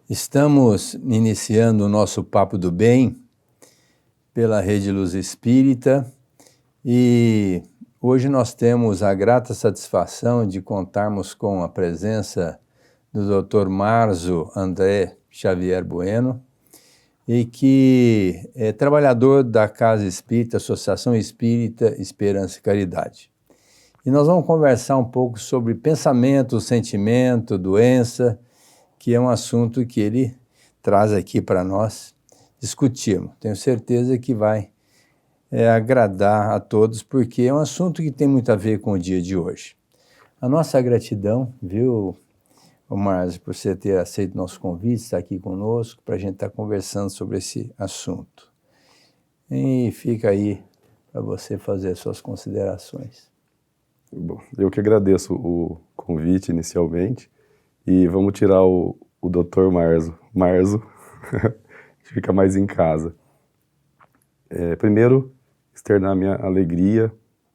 Estamos iniciando o nosso Papo do Bem pela Rede Luz Espírita e hoje nós temos a grata satisfação de contarmos com a presença do Dr. Marzo André Xavier Bueno, e que é trabalhador da Casa Espírita, Associação Espírita Esperança e Caridade. E nós vamos conversar um pouco sobre pensamento, sentimento, doença, que é um assunto que ele traz aqui para nós discutirmos. Tenho certeza que vai agradar a todos, porque é um assunto que tem muito a ver com o dia de hoje. A nossa gratidão, viu, Márcio, por você ter aceito nosso convite, estar aqui conosco, para a gente estar conversando sobre esse assunto. E fica aí para você fazer as suas considerações. Bom, eu que agradeço o convite inicialmente, e vamos tirar o Dr. Marzo, que fica mais em casa. Primeiro, externar minha alegria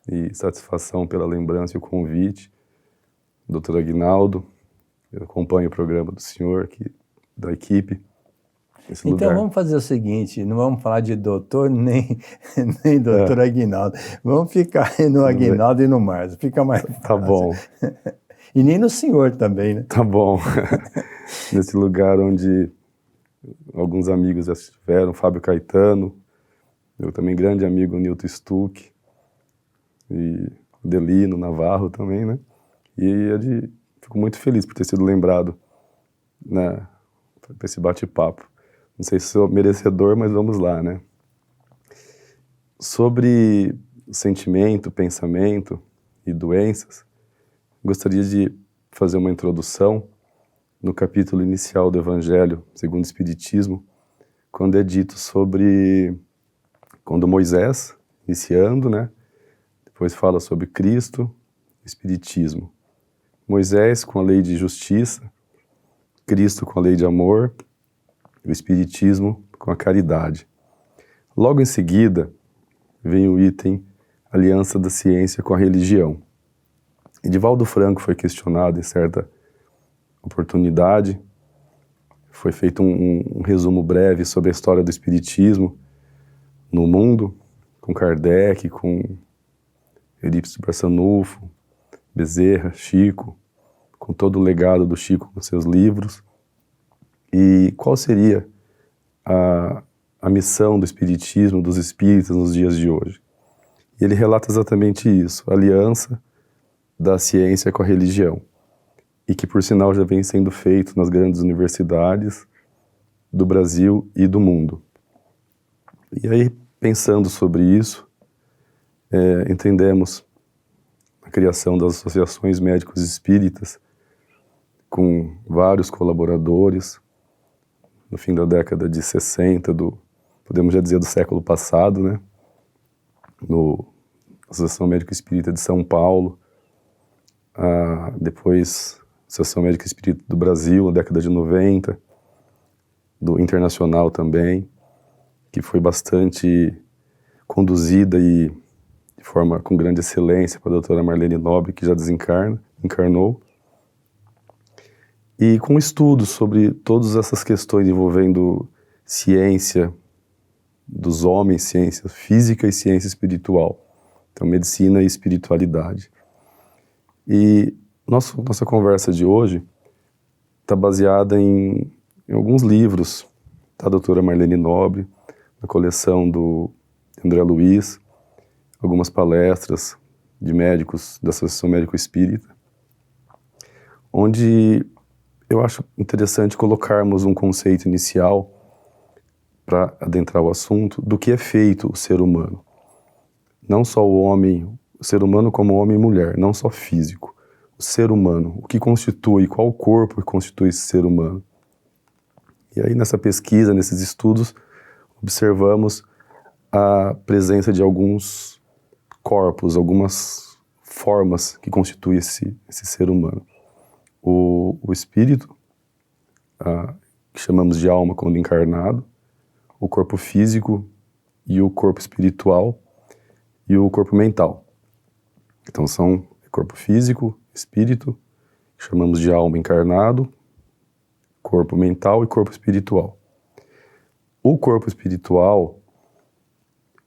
e satisfação pela lembrança e o convite, Dr. Aguinaldo. Eu acompanho o programa do senhor aqui, da equipe. Então lugar. Vamos fazer o seguinte, não vamos falar de doutor nem doutor Aguinaldo. Vamos ficar no Aguinaldo e no Marzo, fica mais fácil. Tá bom. E nem no senhor também, né? Tá bom. Nesse lugar onde alguns amigos já estiveram, Fábio Caetano, meu também grande amigo Nilton Stuck, e Delino Navarro também, né? E fico muito feliz por ter sido lembrado, né, para esse bate-papo. Não sei se sou merecedor, mas vamos lá, né? Sobre sentimento, pensamento e doenças, gostaria de fazer uma introdução no capítulo inicial do Evangelho segundo o Espiritismo, quando é dito sobre quando Moisés, iniciando, né? Depois fala sobre Cristo, Espiritismo. Moisés com a lei de justiça, Cristo com a lei de amor, o Espiritismo com a caridade. Logo em seguida, vem o item aliança da ciência com a religião. Edivaldo Franco foi questionado em certa oportunidade, foi feito um resumo breve sobre a história do Espiritismo no mundo, com Kardec, com Eurípides Barçanufo, Bezerra, Chico, com todo o legado do Chico com seus livros, e qual seria a missão do Espiritismo, dos espíritas nos dias de hoje. E ele relata exatamente isso, a aliança da ciência com a religião, e que por sinal já vem sendo feito nas grandes universidades do Brasil e do mundo. E aí, pensando sobre isso, entendemos a criação das associações médicos espíritas, com vários colaboradores, no fim da década de 60, podemos já dizer do século passado, né? No Associação Médica Espírita de São Paulo, depois Associação Médica Espírita do Brasil, na década de 90, do Internacional também, que foi bastante conduzida e de forma com grande excelência para a doutora Marlene Nobre, que já encarnou, e com estudos sobre todas essas questões envolvendo ciência dos homens, ciência física e ciência espiritual, então medicina e espiritualidade. E nossa conversa de hoje está baseada em alguns livros da doutora Marlene Nobre, na coleção do André Luiz, algumas palestras de médicos da Associação Médico Espírita, onde eu acho interessante colocarmos um conceito inicial para adentrar o assunto do que é feito o ser humano. Não só o homem, o ser humano como homem e mulher, não só físico. O ser humano, o que constitui, qual o corpo que constitui esse ser humano. E aí nessa pesquisa, nesses estudos, observamos a presença de alguns corpos, algumas formas que constituem esse ser humano. O espírito, que chamamos de alma quando encarnado, o corpo físico e o corpo espiritual e o corpo mental. Então são corpo físico, espírito, que chamamos de alma encarnado, corpo mental e corpo espiritual. O corpo espiritual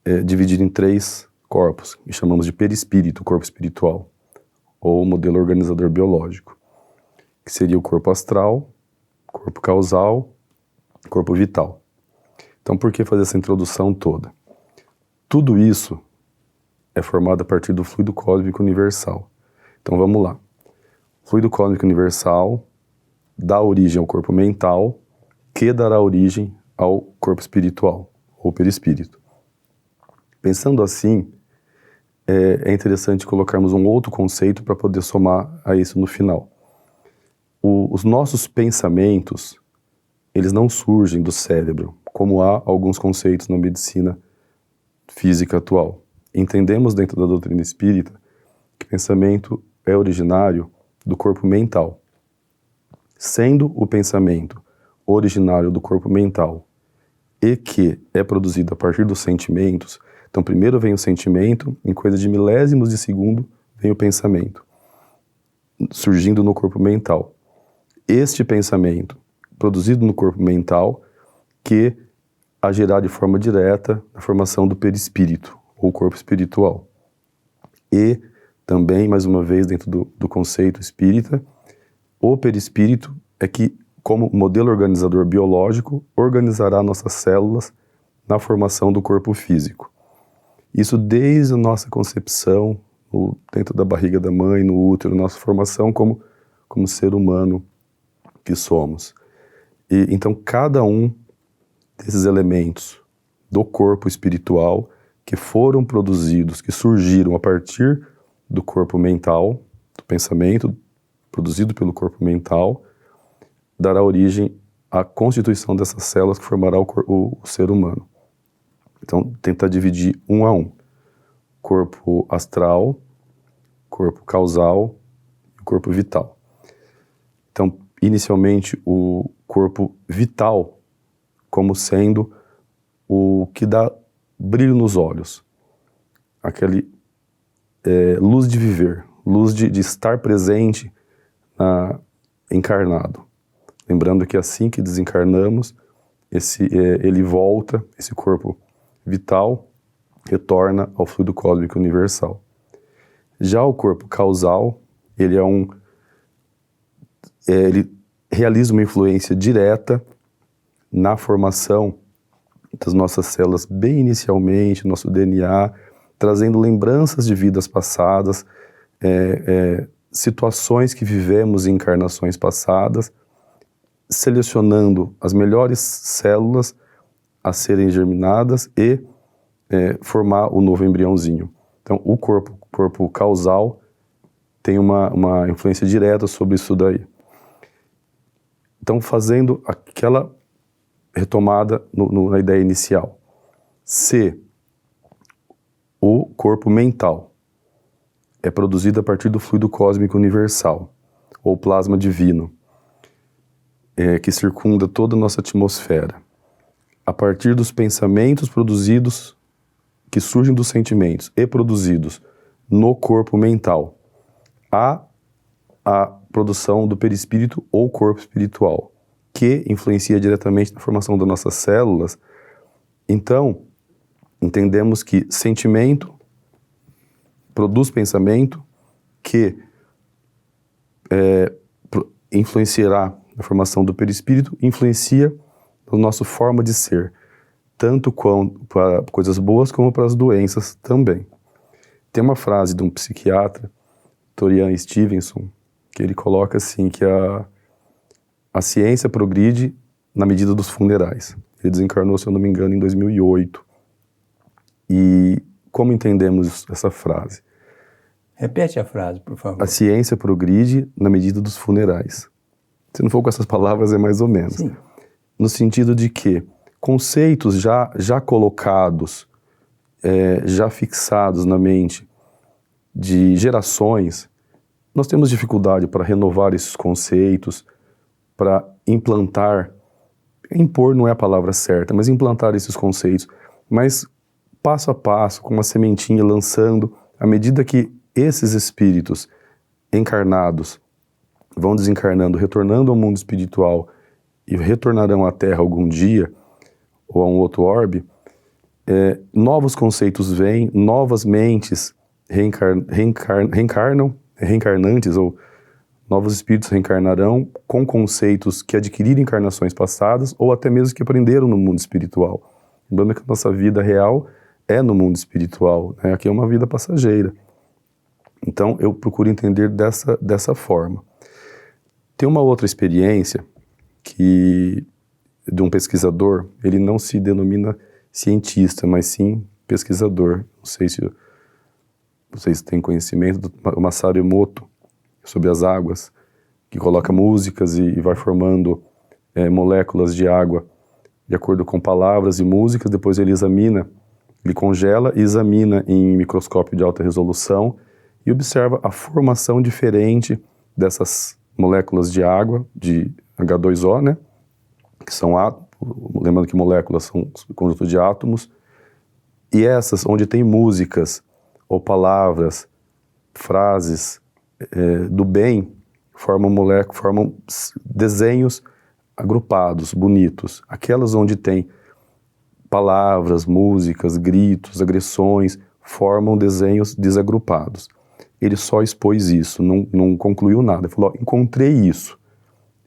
é dividido em 3 corpos, que chamamos de perispírito, corpo espiritual, ou modelo organizador biológico, que seria o corpo astral, corpo causal, corpo vital. Então, por que fazer essa introdução toda? Tudo isso é formado a partir do fluido cósmico universal. Então, vamos lá. O fluido cósmico universal dá origem ao corpo mental, que dará origem ao corpo espiritual, ou perispírito. Pensando assim, é interessante colocarmos um outro conceito para poder somar a isso no final. Os nossos pensamentos, eles não surgem do cérebro, como há alguns conceitos na medicina física atual. Entendemos dentro da doutrina espírita que pensamento é originário do corpo mental. Sendo o pensamento originário do corpo mental e que é produzido a partir dos sentimentos, então primeiro vem o sentimento, em coisa de milésimos de segundo vem o pensamento, surgindo no corpo mental. Este pensamento, produzido no corpo mental, que agirá de forma direta na formação do perispírito, ou corpo espiritual. E também, mais uma vez, dentro do conceito espírita, o perispírito é que, como modelo organizador biológico, organizará nossas células na formação do corpo físico. Isso desde a nossa concepção, dentro da barriga da mãe, no útero, nossa formação como ser humano que somos. E então cada um desses elementos do corpo espiritual que foram produzidos, que surgiram a partir do corpo mental, do pensamento produzido pelo corpo mental, dará origem à constituição dessas células que formará o ser humano. Então, tentar dividir um a um. Corpo astral, corpo causal e corpo vital. Então, inicialmente, o corpo vital como sendo o que dá brilho nos olhos. Aquele luz de viver, luz de estar presente encarnado. Lembrando que assim que desencarnamos, ele volta, esse corpo vital, retorna ao fluido cósmico universal. Já o corpo causal, ele ele realiza uma influência direta na formação das nossas células bem inicialmente, nosso DNA, trazendo lembranças de vidas passadas, situações que vivemos em encarnações passadas, selecionando as melhores células a serem germinadas e formar o novo embriãozinho. Então, o corpo causal tem uma influência direta sobre isso daí. Então, fazendo aquela retomada na ideia inicial. Se o corpo mental é produzido a partir do fluido cósmico universal, ou plasma divino, que circunda toda a nossa atmosfera, a partir dos pensamentos produzidos, que surgem dos sentimentos e produzidos no corpo mental, há a produção do perispírito ou corpo espiritual, que influencia diretamente na formação das nossas células. Então, entendemos que sentimento produz pensamento, que influenciará na formação do perispírito, influencia na nossa forma de ser, tanto para coisas boas como para as doenças também. Tem uma frase de um psiquiatra, Torian Stevenson, que ele coloca assim, que a ciência progride na medida dos funerais. Ele desencarnou, se eu não me engano, em 2008. E como entendemos essa frase? Repete a frase, por favor. A ciência progride na medida dos funerais. Se não for com essas palavras, é mais ou menos. Sim. No sentido de que conceitos já colocados, já fixados na mente de gerações, nós temos dificuldade para renovar esses conceitos, para implantar, impor não é a palavra certa, mas implantar esses conceitos, mas passo a passo, com uma sementinha lançando, à medida que esses espíritos encarnados vão desencarnando, retornando ao mundo espiritual e retornarão à Terra algum dia, ou a um outro orbe, novos conceitos vêm, novas mentes reencarnantes, ou novos espíritos reencarnarão com conceitos que adquiriram encarnações passadas, ou até mesmo que aprenderam no mundo espiritual. Lembrando que a nossa vida real é no mundo espiritual, né? Aqui é uma vida passageira. Então eu procuro entender dessa forma. Tem uma outra experiência que, de um pesquisador, ele não se denomina cientista, mas sim pesquisador. Não sei se vocês têm conhecimento do Masaru Emoto, sobre as águas, que coloca músicas e vai formando moléculas de água de acordo com palavras e músicas. Depois ele examina, ele congela e examina em microscópio de alta resolução e observa a formação diferente dessas moléculas de água, de H2O, né? Que são átomos, lembrando que moléculas são um conjunto de átomos, e essas onde tem músicas ou palavras, frases do bem, formam desenhos agrupados, bonitos. Aquelas onde tem palavras, músicas, gritos, agressões, formam desenhos desagrupados. Ele só expôs isso, não concluiu nada. Ele falou, encontrei isso.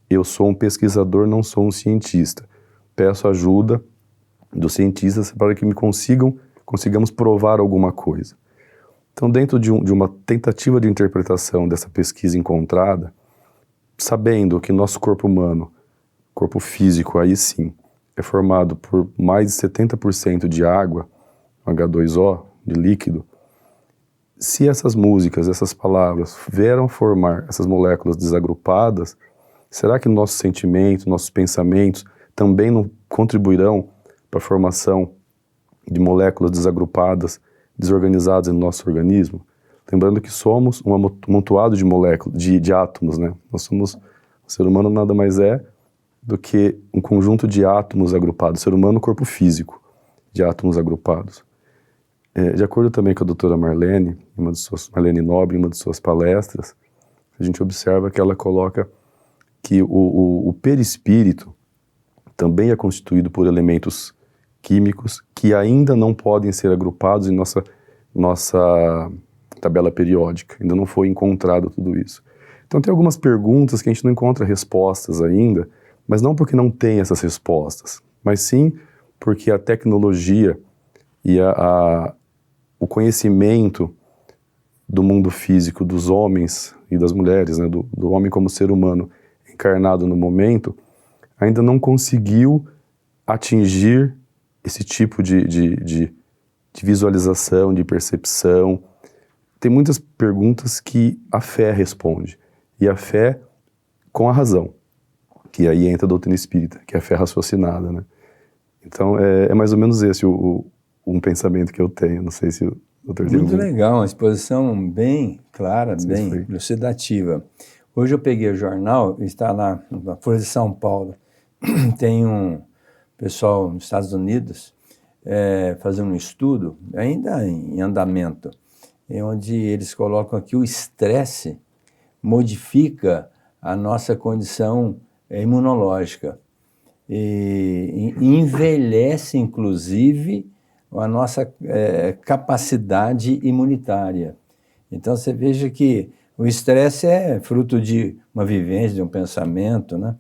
Eu sou um pesquisador, não sou um cientista. Peço ajuda dos cientistas para que consigamos provar alguma coisa. Então, dentro de uma tentativa de interpretação dessa pesquisa encontrada, sabendo que nosso corpo humano, corpo físico, aí sim, é formado por mais de 70% de água, H2O, de líquido, se essas músicas, essas palavras vieram formar essas moléculas desagrupadas, será que nossos sentimentos, nossos pensamentos também não contribuirão para a formação de moléculas desagrupadas, desorganizadas no nosso organismo? Lembrando que somos um amontoado de moléculas, de átomos, né? O ser humano nada mais é do que um conjunto de átomos agrupados. O ser humano, corpo físico de átomos agrupados. De acordo também com a doutora Marlene, Marlene Nobre, em uma de suas palestras, a gente observa que ela coloca que o perispírito também é constituído por elementos químicos que ainda não podem ser agrupados em nossa tabela periódica. Ainda não foi encontrado tudo isso. Então tem algumas perguntas que a gente não encontra respostas ainda, mas não porque não tem essas respostas, mas sim porque a tecnologia e o conhecimento do mundo físico dos homens e das mulheres, né, do homem como ser humano encarnado no momento, ainda não conseguiu atingir esse tipo de visualização, de percepção. Tem muitas perguntas que a fé responde, e a fé com a razão, que aí entra a doutrina espírita, que é a fé raciocinada, né? Então é mais ou menos esse um pensamento que eu tenho. Não sei se o doutor tem Muito legal, uma exposição bem clara, bem elucidativa. Hoje eu peguei o jornal, está lá na Folha de São Paulo, tem um pessoal nos Estados Unidos fazendo um estudo, ainda em andamento, onde eles colocam que o estresse modifica a nossa condição imunológica e envelhece, inclusive, a nossa capacidade imunitária. Então, você veja que o estresse é fruto de uma vivência, de um pensamento, né?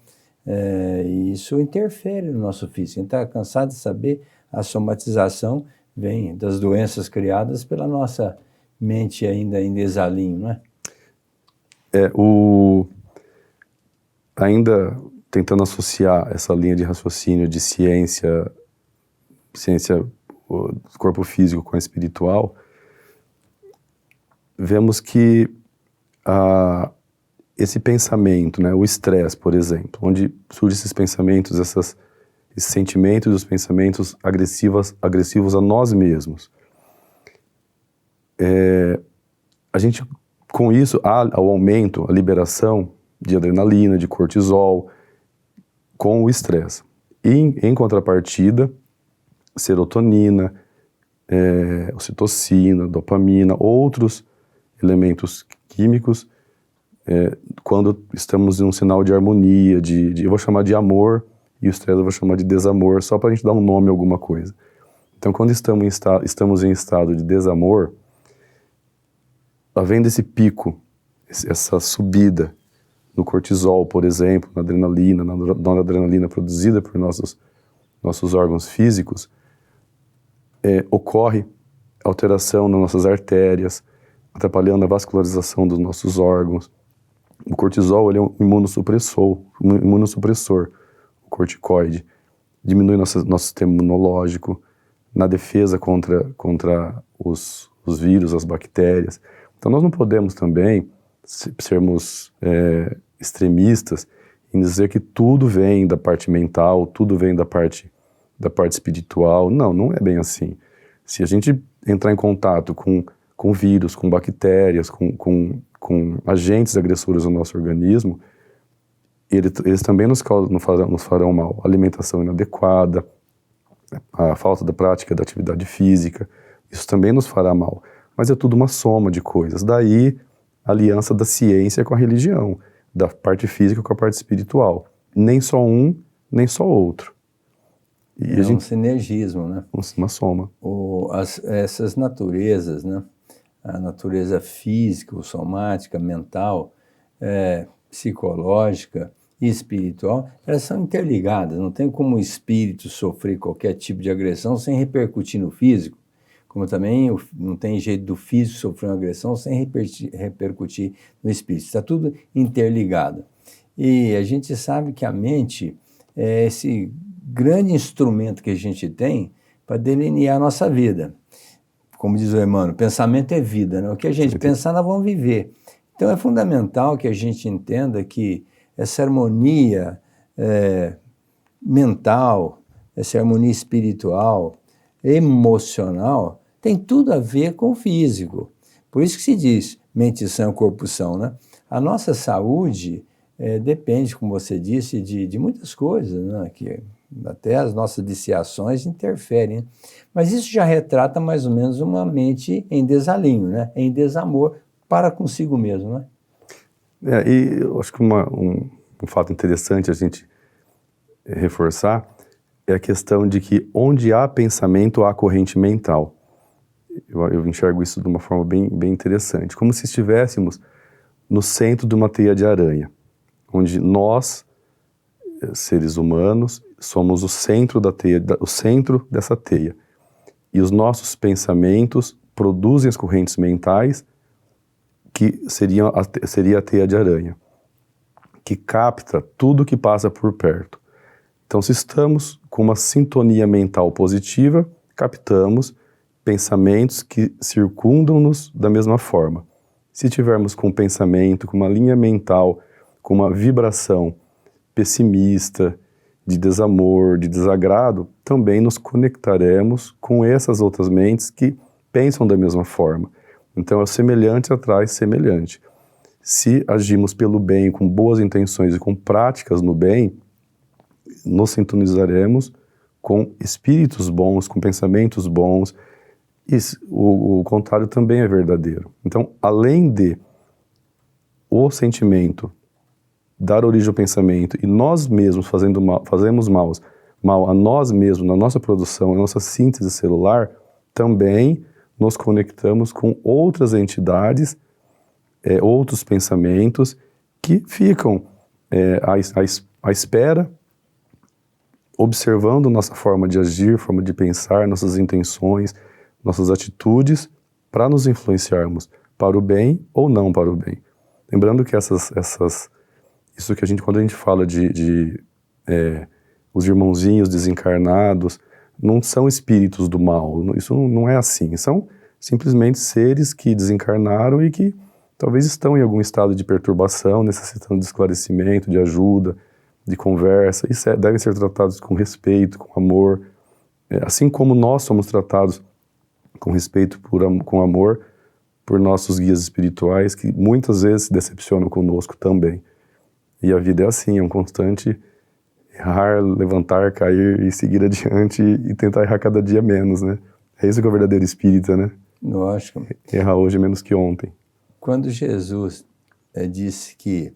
E isso interfere no nosso físico. A gente está cansado de saber, a somatização vem das doenças criadas pela nossa mente ainda em desalinho, não é? Ainda tentando associar essa linha de raciocínio de ciência do corpo físico com a espiritual, vemos que esse pensamento, né, o estresse, por exemplo, onde surgem esses pensamentos, esses sentimentos e os pensamentos agressivos a nós mesmos. A gente, com isso, há o aumento, a liberação de adrenalina, de cortisol, com o estresse. E, em contrapartida, serotonina, ocitocina, dopamina, outros elementos químicos quando estamos em um sinal de harmonia, eu vou chamar de amor, e o estresse eu vou chamar de desamor, só para a gente dar um nome a alguma coisa. Então, quando estamos em estado de desamor, havendo esse pico, essa subida no cortisol, por exemplo, na adrenalina, na noradrenalina produzida por nossos órgãos físicos, ocorre alteração nas nossas artérias, atrapalhando a vascularização dos nossos órgãos. O cortisol ele é um imunossupressor, o corticoide. Diminui nosso sistema imunológico, na defesa contra os vírus, as bactérias. Então nós não podemos também sermos extremistas em dizer que tudo vem da parte mental, tudo vem da parte espiritual. Não é bem assim. Se a gente entrar em contato com vírus, com bactérias, com agentes agressores do nosso organismo, eles também nos farão mal. Alimentação inadequada, a falta da prática da atividade física, isso também nos fará mal. Mas é tudo uma soma de coisas. Daí a aliança da ciência com a religião, da parte física com a parte espiritual. Nem só um, nem só outro. E um sinergismo, né? Uma soma. Essas naturezas, né? A natureza física, somática, mental, psicológica e espiritual, elas são interligadas. Não tem como o espírito sofrer qualquer tipo de agressão sem repercutir no físico, como também não tem jeito do físico sofrer uma agressão sem repercutir no espírito. Está tudo interligado. E a gente sabe que a mente é esse grande instrumento que a gente tem para delinear a nossa vida. Como diz o Emmanuel, pensamento é vida, né? O que a gente pensar, nós vamos viver. Então é fundamental que a gente entenda que essa harmonia mental, essa harmonia espiritual, emocional, tem tudo a ver com o físico. Por isso que se diz mente sã, corpo são, né? A nossa saúde depende, como você disse, de muitas coisas, né? Que até as nossas viciações interferem, né? Mas isso já retrata mais ou menos uma mente em desalinho, né? Em desamor para consigo mesmo, né? E eu acho que um fato interessante a gente reforçar é a questão de que onde há pensamento, há corrente mental. Eu enxergo isso de uma forma bem interessante, como se estivéssemos no centro de uma teia de aranha, onde nós, seres humanos, somos o centro da teia, o centro dessa teia. E os nossos pensamentos produzem as correntes mentais, que seria a teia de aranha, que capta tudo que passa por perto. Então, se estamos com uma sintonia mental positiva, captamos pensamentos que circundam-nos da mesma forma. Se tivermos com um pensamento, com uma linha mental, com uma vibração pessimista, de desamor, de desagrado, também nos conectaremos com essas outras mentes que pensam da mesma forma. Então, o semelhante atrai semelhante. Se agimos pelo bem, com boas intenções e com práticas no bem, nos sintonizaremos com espíritos bons, com pensamentos bons. E o contrário também é verdadeiro. Então, além de o sentimento dar origem ao pensamento e nós mesmos fazemos mal a nós mesmos, na nossa produção, na nossa síntese celular, também nos conectamos com outras entidades, outros pensamentos que ficam à espera, observando nossa forma de agir, forma de pensar, nossas intenções, nossas atitudes, para nos influenciarmos para o bem ou não para o bem. Lembrando que isso que quando a gente fala de os irmãozinhos desencarnados, não são espíritos do mal, isso não é assim, são simplesmente seres que desencarnaram e que talvez estão em algum estado de perturbação, necessitando de esclarecimento, de ajuda, de conversa, e devem ser tratados com respeito, com amor, assim como nós somos tratados com respeito, com amor, por nossos guias espirituais, que muitas vezes se decepcionam conosco também. E a vida é assim, é um constante errar, levantar, cair e seguir adiante e tentar errar cada dia menos, né? É isso que é o verdadeiro espírita, né? Lógico. Errar hoje menos que ontem. Quando Jesus disse que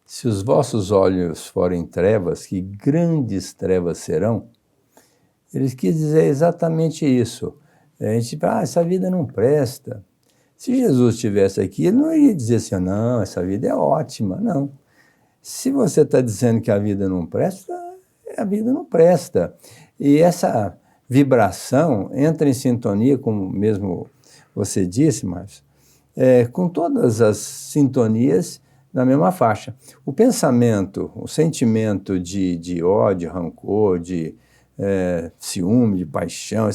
se os vossos olhos forem trevas, que grandes trevas serão. Ele quis dizer exatamente isso. A gente fala, essa vida não presta. Se Jesus estivesse aqui, ele não ia dizer assim, não, essa vida é ótima. Não. Se você está dizendo que a vida não presta, a vida não presta. E essa vibração entra em sintonia, como mesmo você disse, Márcio, com todas as sintonias na mesma faixa. O pensamento, o sentimento de ódio, rancor, de ciúme, de paixão,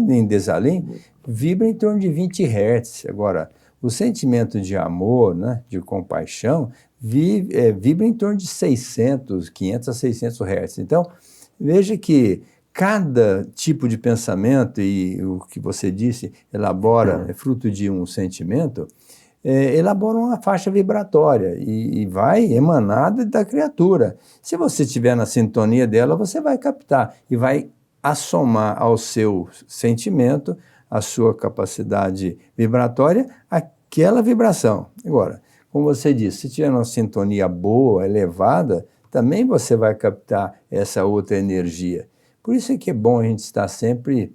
em desalinho, vibra em torno de 20 Hz. Agora, o sentimento de amor, né, de compaixão, vibra em torno de 500 a 600 Hz. Então, veja que cada tipo de pensamento, e o que você disse, elabora, é fruto de um sentimento, elabora uma faixa vibratória e vai emanada da criatura. Se você estiver na sintonia dela, você vai captar e vai assomar ao seu sentimento, à sua capacidade vibratória, aquela vibração. Agora, como você disse, se tiver uma sintonia boa, elevada, também você vai captar essa outra energia. Por isso é que é bom a gente estar sempre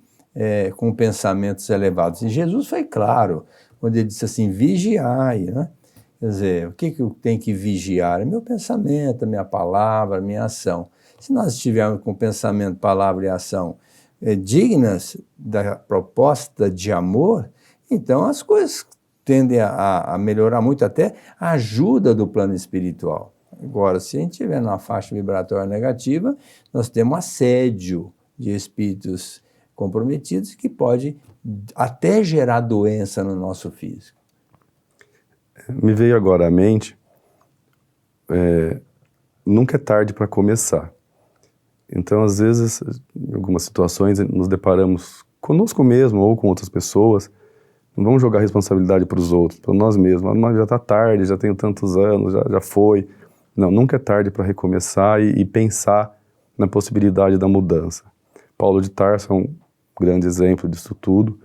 com pensamentos elevados. E Jesus foi claro, quando ele disse assim, vigiai, né? Quer dizer, o que eu tenho que vigiar? É meu pensamento, a minha palavra, a minha ação. Se nós estivermos com pensamento, palavra e ação dignas da proposta de amor, então as coisas tendem a melhorar muito, até a ajuda do plano espiritual. Agora, se a gente estiver numa faixa vibratória negativa, nós temos assédio de espíritos comprometidos que pode até gerar doença no nosso físico. Me veio agora à mente, nunca é tarde para começar. Então, às vezes, em algumas situações, nos deparamos conosco mesmo ou com outras pessoas. Não vamos jogar a responsabilidade para os outros, para nós mesmos. Mas já está tarde, já tenho tantos anos, já foi. Não, nunca é tarde para recomeçar e pensar na possibilidade da mudança. Paulo de Tarso é um grande exemplo disso tudo,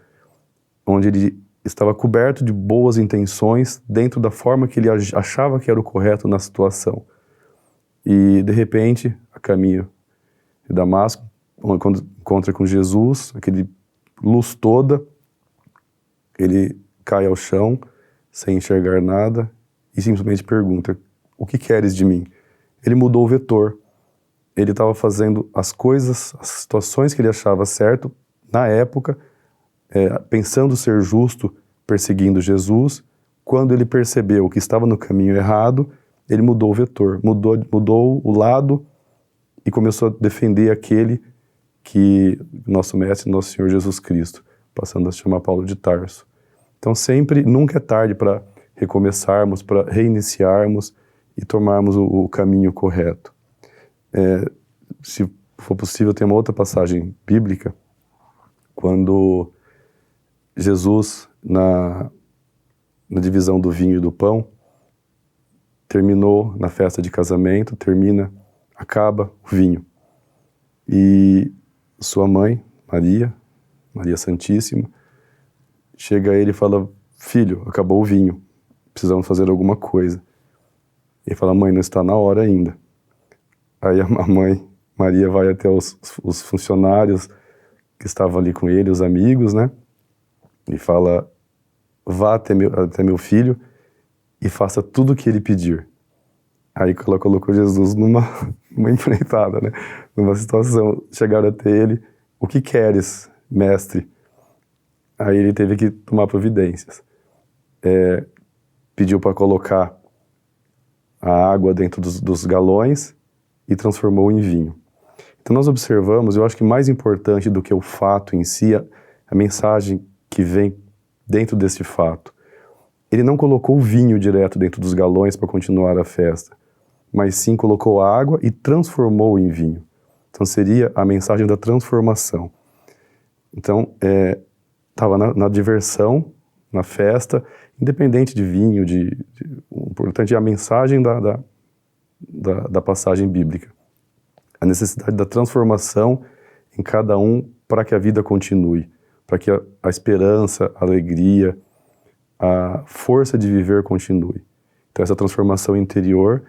onde ele estava coberto de boas intenções dentro da forma que ele achava que era o correto na situação. E, de repente, a caminho de Damasco, quando encontra com Jesus, aquele luz toda, ele cai ao chão, sem enxergar nada, e simplesmente pergunta, o que queres de mim? Ele mudou o vetor. Ele estava fazendo as coisas, as situações que ele achava certo, na época, pensando ser justo, perseguindo Jesus. Quando ele percebeu que estava no caminho errado, ele mudou o vetor, mudou o lado e começou a defender aquele que nosso mestre, nosso Senhor Jesus Cristo, passando a se chamar Paulo de Tarso. Então sempre, nunca é tarde para recomeçarmos, para reiniciarmos e tomarmos o caminho correto. Se for possível, tem uma outra passagem bíblica, quando Jesus, na divisão do vinho e do pão, terminou na festa de casamento, acaba o vinho. E sua mãe, Maria Santíssima, chega a ele e fala, filho, acabou o vinho, precisamos fazer alguma coisa. Ele fala, mãe, não está na hora ainda. Aí a mãe, Maria, vai até os funcionários que estavam ali com ele, os amigos, né? E fala, vá até meu filho e faça tudo o que ele pedir. Aí ela colocou Jesus numa empreitada, né? Numa situação, chegaram até ele, o que queres, mestre? Aí ele teve que tomar providências. Pediu para colocar a água dentro dos galões e transformou em vinho. Então nós observamos, eu acho que mais importante do que o fato em si, a mensagem que vem dentro desse fato. Ele não colocou o vinho direto dentro dos galões para continuar a festa, mas sim colocou a água e transformou em vinho. Então seria a mensagem da transformação. Então, estava na diversão, na festa, independente de vinho, o importante é a mensagem da passagem bíblica. A necessidade da transformação em cada um para que a vida continue, para que a esperança, a alegria, a força de viver continue. Então essa transformação interior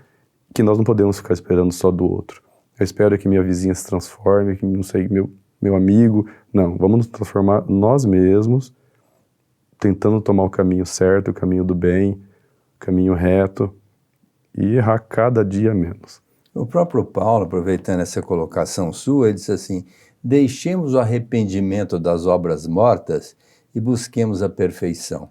que nós não podemos ficar esperando só do outro. Eu espero que minha vizinha se transforme, que, não sei, meu amigo. Não, vamos nos transformar nós mesmos, tentando tomar o caminho certo, o caminho do bem, o caminho reto, e errar cada dia menos. O próprio Paulo, aproveitando essa colocação sua, ele disse assim: deixemos o arrependimento das obras mortas e busquemos a perfeição.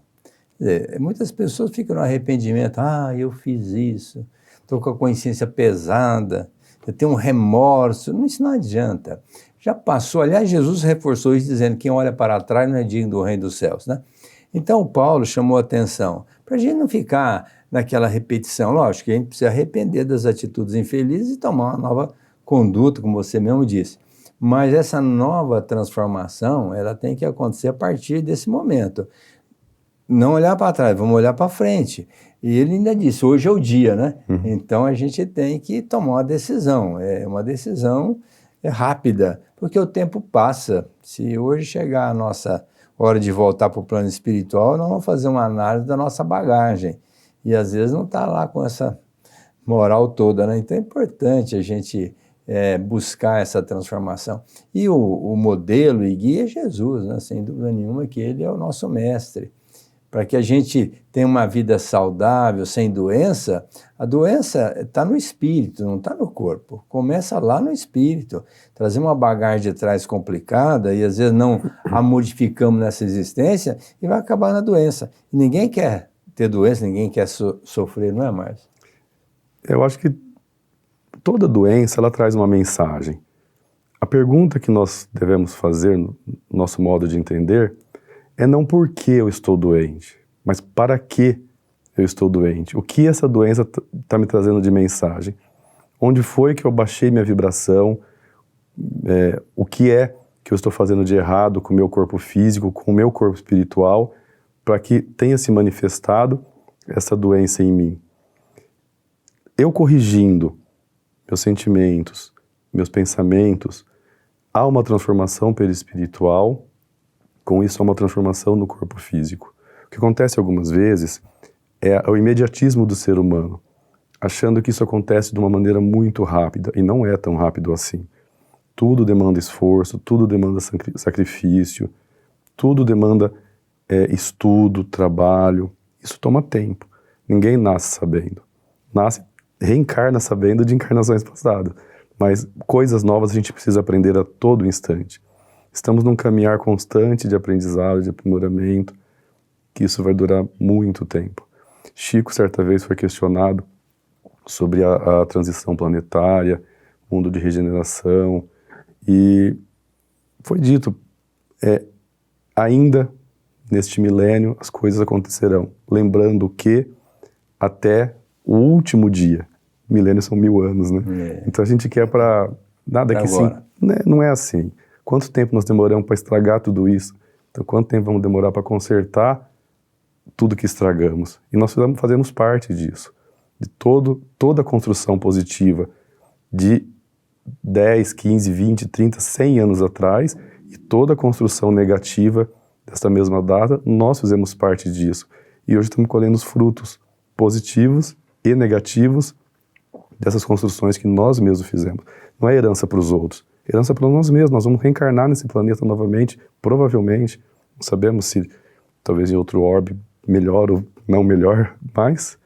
Muitas pessoas ficam no arrependimento: eu fiz isso, estou com a consciência pesada, eu tenho um remorso. Isso não adianta. Já passou. Aliás, Jesus reforçou isso dizendo: quem olha para trás não é digno do reino dos céus, né? Então, Paulo chamou a atenção para a gente não ficar naquela repetição. Lógico que a gente precisa arrepender das atitudes infelizes e tomar uma nova conduta, como você mesmo disse. Mas essa nova transformação, ela tem que acontecer a partir desse momento. Não olhar para trás, vamos olhar para frente. E ele ainda disse: hoje é o dia, né? Então a gente tem que tomar uma decisão. É uma decisão rápida, porque o tempo passa. Se hoje chegar a nossa hora de voltar para o plano espiritual, nós vamos fazer uma análise da nossa bagagem. E às vezes não está lá com essa moral toda, né? Então é importante a gente buscar essa transformação. E o modelo e guia é Jesus, né? Sem dúvida nenhuma que ele é o nosso mestre. Para que a gente tenha uma vida saudável, sem doença, a doença está no espírito, não está no corpo. Começa lá no espírito. Trazer uma bagagem de trás complicada e às vezes não a modificamos nessa existência e vai acabar na doença. E ninguém quer ter doença, ninguém quer sofrer, não é, Márcio? Eu acho que toda doença, ela traz uma mensagem. A pergunta que nós devemos fazer, no nosso modo de entender, é não por que eu estou doente, mas para que eu estou doente. O que essa doença está me trazendo de mensagem? Onde foi que eu baixei minha vibração? O que é que eu estou fazendo de errado com o meu corpo físico, com o meu corpo espiritual, para que tenha se manifestado essa doença em mim? Eu corrigindo meus sentimentos, meus pensamentos, há uma transformação perispiritual. Com isso, há uma transformação no corpo físico. O que acontece algumas vezes é o imediatismo do ser humano, achando que isso acontece de uma maneira muito rápida, e não é tão rápido assim. Tudo demanda esforço, tudo demanda sacrifício, tudo demanda estudo, trabalho. Isso toma tempo. Ninguém nasce sabendo. Reencarna sabendo de encarnações passadas. Mas coisas novas a gente precisa aprender a todo instante. Estamos num caminhar constante de aprendizado, de aprimoramento, que isso vai durar muito tempo. Chico, certa vez, foi questionado sobre a transição planetária, mundo de regeneração, e foi dito, ainda neste milênio as coisas acontecerão, lembrando que até o último dia, milênios são 1000 anos, né? Então a gente quer para nada pra que sim, né? Não é assim. Quanto tempo nós demoramos para estragar tudo isso? Então, quanto tempo vamos demorar para consertar tudo que estragamos? E nós fazemos parte disso, de toda a construção positiva de 10, 15, 20, 30, 100 anos atrás, e toda a construção negativa dessa mesma data, nós fizemos parte disso. E hoje estamos colhendo os frutos positivos e negativos dessas construções que nós mesmos fizemos. Não é herança para os outros. Herança para nós mesmos, nós vamos reencarnar nesse planeta novamente, provavelmente, não sabemos se talvez em outro orbe melhor ou não melhor, mas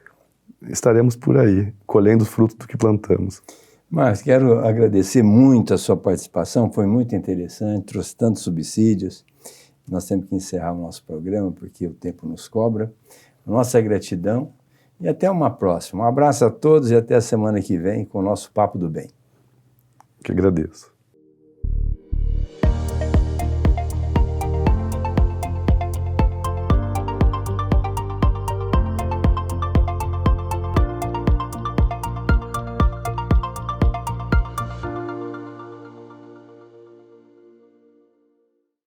estaremos por aí, colhendo os frutos do que plantamos. Mas quero agradecer muito a sua participação, foi muito interessante, trouxe tantos subsídios. Nós temos que encerrar o nosso programa, porque o tempo nos cobra. Nossa gratidão e até uma próxima. Um abraço a todos e até a semana que vem com o nosso Papo do Bem. Que agradeço.